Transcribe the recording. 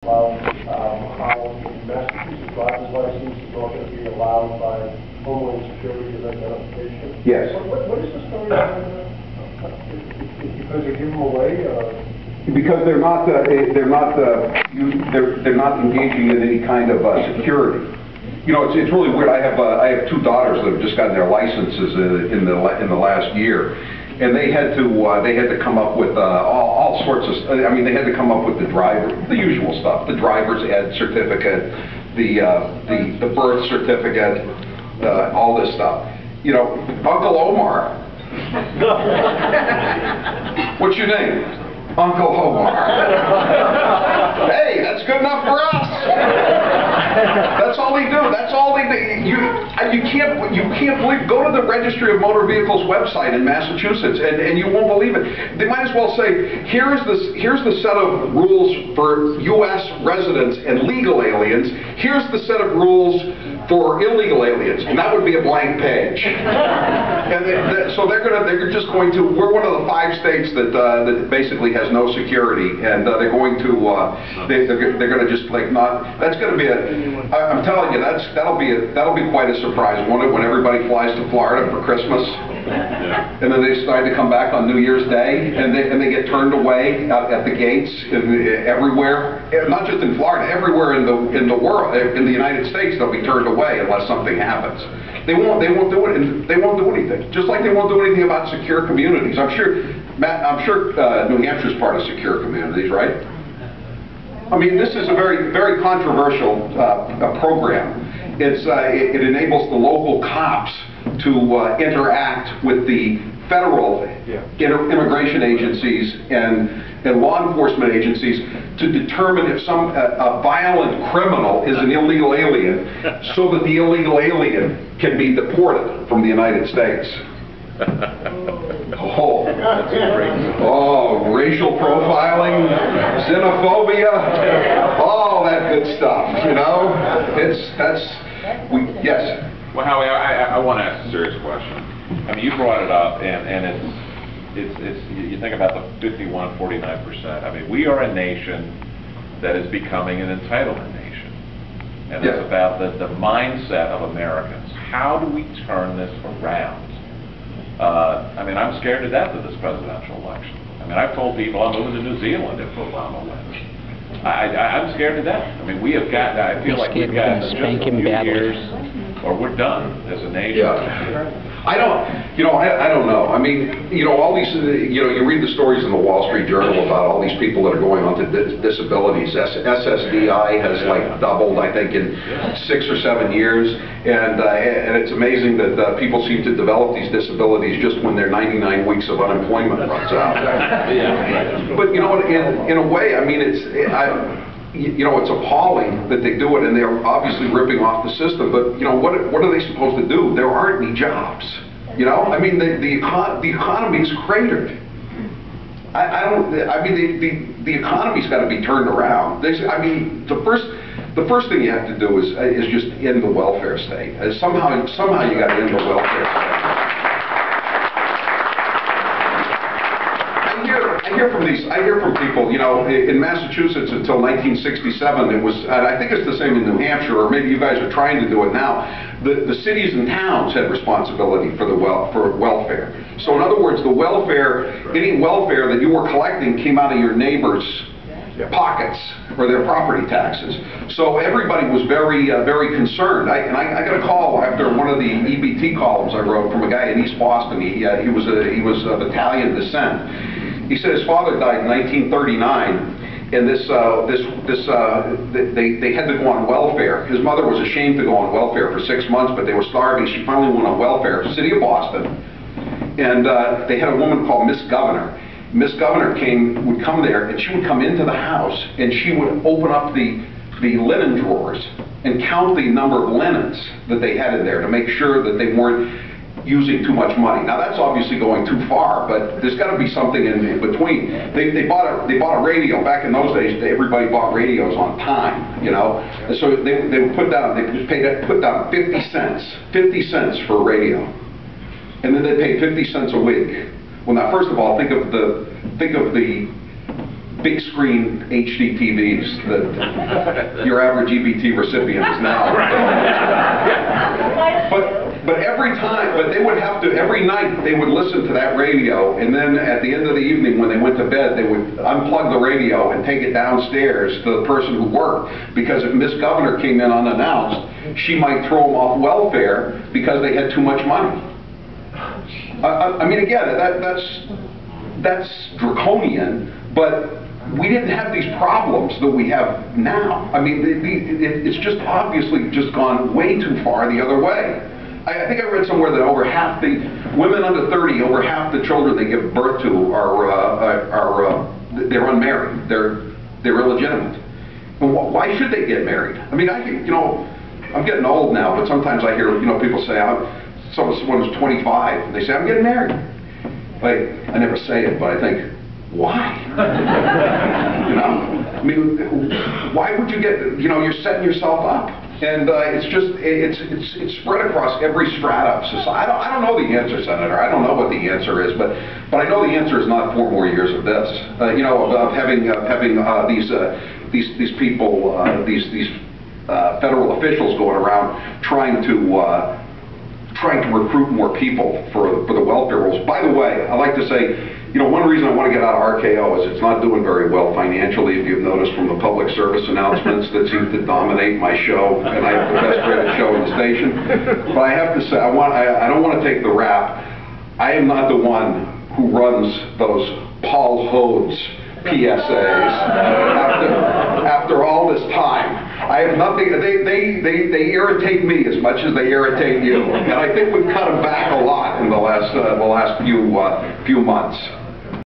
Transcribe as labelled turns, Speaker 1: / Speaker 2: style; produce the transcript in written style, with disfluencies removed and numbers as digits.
Speaker 1: How in Massachusetts driver's license is not going to be allowed by Homeland Security as identification.
Speaker 2: Yes.
Speaker 1: What is the story behind that? Because they give them away?
Speaker 2: Because they're not engaging in any kind of security. You know, it's really weird. I have two daughters that have just gotten their licenses in the last year, and they had to come up with all sorts of. I mean, they had to come up with the usual stuff, the driver's ed certificate, the birth certificate, all this stuff. You know, Uncle Omar. What's your name? Uncle Omar. Hey, that's good enough for us. That's all they do. That's all they do. You can't believe. Go to the Registry of Motor Vehicles website in Massachusetts, and you won't believe it. They might as well say, here's the set of rules for U.S. residents and legal aliens. Here's the set of rules for illegal aliens, and that would be a blank page. And so they're just going to. We're one of the 5 states that basically has no security, and they're going to they're going to just like not. That's going to be I'm telling you, that'll be quite a surprise, won't it, when everybody flies to Florida for Christmas, and then they decide to come back on New Year's Day, and they get turned away at the gates everywhere, not just in Florida, everywhere in the world, in the United States, they'll be turned away unless something happens. They won't do it, and they won't do anything. Just like they won't do anything about secure communities. I'm sure New Hampshire's part of secure communities, right? I mean, this is a very, very controversial program. It enables the local cops to interact with the federal immigration agencies and law enforcement agencies to determine if a violent criminal is an illegal alien, so that the illegal alien can be deported from the United States. Racial profiling, xenophobia, all that good stuff, you know? Yes?
Speaker 3: Well, Howie, I want to ask a serious question. I mean, you brought it up, and it's you think about the 51-49%. I mean, we are a nation that is becoming an entitlement nation. And it's about the mindset of Americans. How do we turn this around? I mean, I'm scared to death of this presidential election. I mean, I've told people I'm moving to New Zealand if Obama wins. I'm scared to death. I mean, we have got, I feel like we've got just a few years, or we're done as a nation.
Speaker 2: Yeah. I don't know. I mean, you know, all these, you read the stories in the Wall Street Journal about all these people that are going on to disabilities. SSDI has like doubled, I think, in 6 or 7 years, and it's amazing that people seem to develop these disabilities just when their 99 weeks of unemployment runs out. But you know, in a way, I mean, it's appalling that they do it, and they're obviously ripping off the system. But you know, what are they supposed to do? There aren't any jobs. You know, I mean, the economy's cratered. The economy's got to be turned around. I mean, the first thing you have to do is just end the welfare state. Somehow you got to end the welfare state. I hear from people, you know, in Massachusetts until 1967, it was, and I think it's the same in New Hampshire, or maybe you guys are trying to do it now, the cities and towns had responsibility for welfare. So in other words, any welfare that you were collecting came out of your neighbors' pockets or their property taxes. So everybody was very, very concerned. I got a call after one of the EBT columns I wrote from a guy in East Boston. He was of Italian descent. He said his father died in 1939, and they had to go on welfare. His mother was ashamed to go on welfare for 6 months, but they were starving. She finally went on welfare, city of Boston, and they had a woman called Miss Governor. Miss Governor would come there, and she would come into the house, and she would open up the linen drawers and count the number of linens that they had in there to make sure that they weren't using too much money. Now that's obviously going too far, but there's got to be something in between. They bought a radio. Back in those days, everybody bought radios on time, you know. And so they would put down 50 cents for a radio, and then they paid 50 cents a week. Well, now first of all, think of the big screen HD TVs that your average EBT recipient is now. But every time, but they would have to, every night they would listen to that radio, and then at the end of the evening when they went to bed, they would unplug the radio and take it downstairs to the person who worked, because if Miss Governor came in unannounced, she might throw them off welfare because they had too much money. I mean, again, that's draconian, but we didn't have these problems that we have now. I mean, it's just obviously just gone way too far the other way. I think I read somewhere that over half the women under 30, over half the children they give birth to they're unmarried. They're illegitimate. And why should they get married? I mean, I'm getting old now, but sometimes I hear people say, someone who's 25, and they say, I'm getting married. I never say it, but I think, why? I mean, why would you get, you're setting yourself up. And it's spread across every strata of society. I don't know the answer, Senator. I don't know what the answer is, but I know the answer is not 4 more years of this. Of having these people, these federal officials going around trying to recruit more people for the welfare rolls. By the way, I like to say, one reason I want to get out of RKO is it's not doing very well financially, if you've noticed from the public service announcements that seem to dominate my show, and I have the best rated show in the station. But I have to say, I don't want to take the rap. I am not the one who runs those Paul Hodes PSAs after all this time. I have nothing, they irritate me as much as they irritate you. And I think we've cut them back a lot in the last few months.